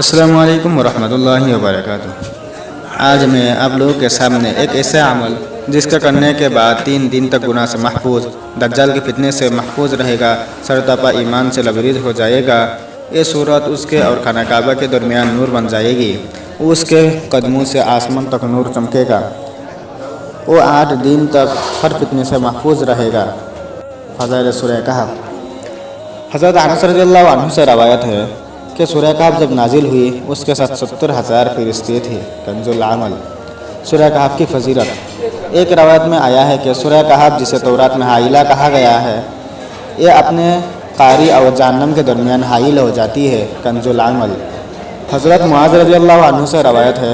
अस्सलामु अलैकुम वरहमतुल्लाहि वबरकातुह। आज मैं आप लोगों के सामने एक ऐसा अमल जिसका करने के बाद 3 दिन तक गुनाह से महफूज, दज्जाल के फितने से महफूज रहेगा, सरतपा ईमान से लबरेज हो जाएगा। ये सूरत उसके और खाना काबा के दरमियान नूर बन जाएगी। उसके कदमों से आसमान तक नूर चमकेगा। वो 8 दिन तक हर फितने से महफूज रहेगा। फ़ज़ाइल सूरह कहफ। हज़रत अनस रज़ियल्लाहु अन्हु से रवायत है कि सूरह कहफ जब नाजिल हुई उसके साथ 70,000 फरिश्ते थे। कंजुल अमल। सूरह कहफ की फजीलत। एक रवायत में आया है कि सूरह कहफ, जिसे तौरात में हाइला कहा गया है, ये अपने कारी और जहन्नम के दरमियान हाइल हो जाती है। कंजुल अमल। हज़रत मुआज़ रज़ियल्लाहु अन्हु से रवायत है,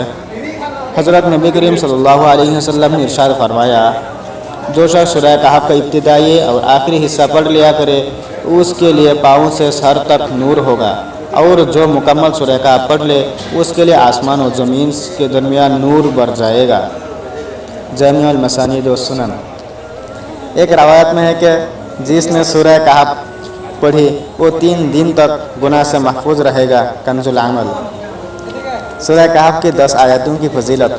हज़रत नबी करीम सल्लल्लाहु अलैहि वसल्लम ने इरशाद फरमाया, जो शख्स सूरह कहफ का इब्तिदाई और आखिरी हिस्सा पढ़ लिया करे उसके लिए पाँव से सर तक नूर होगा, और जो मुकम्मल सूरह कहफ पढ़ ले उसके लिए आसमान और ज़मीन के दरमियान नूर बढ़ जाएगा। जामिउल मसानीद व सुनन। एक रवायत में है कि जिसने सूरह कहफ पढ़ी वो 3 दिन तक गुनाह से महफूज रहेगा। कंजुल अमल। सूरह कहफ की 10 आयतों की फजीलत।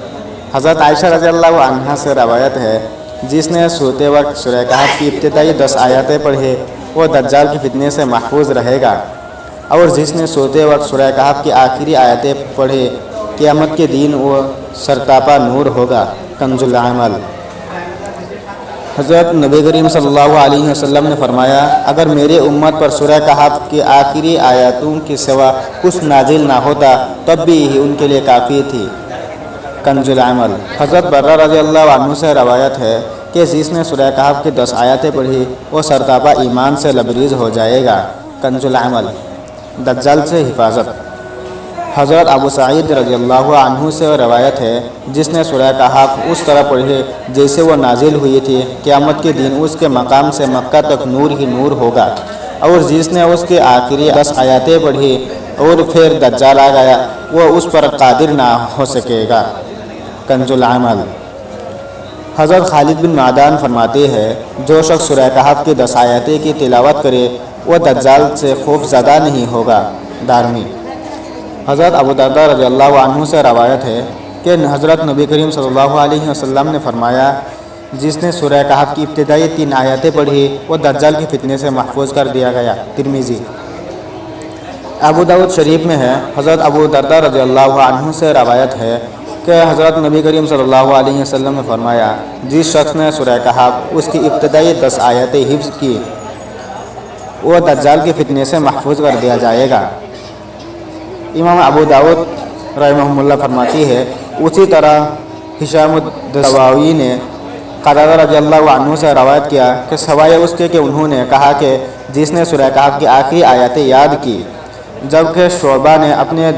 हज़रत आयशा रज़ियल्लाहु अन्हा से रवायत है, जिसने सोते वक्त सूरह कहफ की इब्तिदाई 10 आयतें पढ़ी वो दज्जाल के फितने से महफूज रहेगा, और जिसने सोते वक्त सूरह कहफ की आखिरी आयतें पढ़ी क़यामत के दिन वो सरतापा नूर होगा। कंजुल अमल। हज़रत नबी करीम सल्लल्लाहु अलैहि वसल्लम ने फरमाया, अगर मेरे उम्मत पर सूरह कहफ की आखिरी आयतों के सिवा कुछ नाजिल ना होता तब भी यही उनके लिए काफ़ी थी। कंजुल अमल। हज़रत बर्रा रज़ियल्लाहु अन्हु से रवायत है कि जिसने सूरह कहफ की 10 आयतें पढ़ी वो सरतापा ईमान से लबरेज हो जाएगा। कंजुल अमल। दज्जाल से हिफाजत। हज़रत अबू सईद रज़ियल्लाहु अन्हु से रवायत है, जिसने सूरह कहफ उस तरह पढ़ी जैसे वो नाजिल हुई थी, क़यामत के दिन उसके मकाम से मक्का तक नूर ही नूर होगा, और जिसने उसके आखिरी 10 आयतें पढ़ी और फिर दज्जाल आ गया वो उस पर कादिर ना हो सकेगा। कंजुल अमल। हज़रत खालिद बिन मादान फरमाते हैं, जो शख्स सूरह कहफ की 10 आयतें की तिलावत करे वो दज्जाल से खौफज़दा नहीं होगा। दारमी। हज़रत अबू दर्दा रज़ियल्लाहु अन्हु से रवायत है कि हज़रत नबी करीम सल्लल्लाहु अलैहि वसल्लम ने फरमाया, जिसने सूरह कहफ की इब्तिदाई 3 आयतें पढ़ी वो दज्जाल के फितने से महफूज कर दिया गया। तिरमिज़ी। अबू दाऊद शरीफ में है, हज़रत अबू दर्दा रज़ियल्लाहु अन्हु से रवायत है कि हज़रत नबी करीम सल्लल्लाहु अलैहि वसल्लम ने फरमाया, जिस शख्स ने सूरह कहफ उसकी इब्तिदाई 10 आयतें हिफ्ज़ की वो दज्जाल के फितने से महफूज कर दिया जाएगा। इमाम अबू दाऊद रहमहुल्लाह फरमाती है, उसी तरह हिशामुद्दवावी ने क़तादा रज़ियल्लाहु अन्हु से रवायत किया कि सवाए उसके कि उन्होंने कहा कि जिसने सूरह कहफ की आखिरी आयतें याद की, जबकि शोबा ने अपने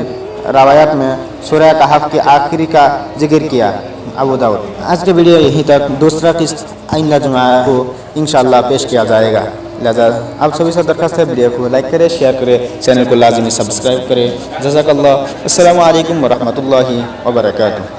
रवायत में सूरह कहफ की आखिरी का जिक्र किया। अबू दाऊद। आज के वीडियो यहीं तक, दूसरा किस्त आइंदा जुमा को इंशाअल्लाह पेश किया जाएगा। लिहाजा आप सभी से दरख्वास्त है, वीडियो को लाइक करें, शेयर करें, चैनल को लाज़िमी सब्सक्राइब करें। जज़ाकल्लाह। अस्सलामु अलैकुम वरहमतुल्लाहि वबरकातुह।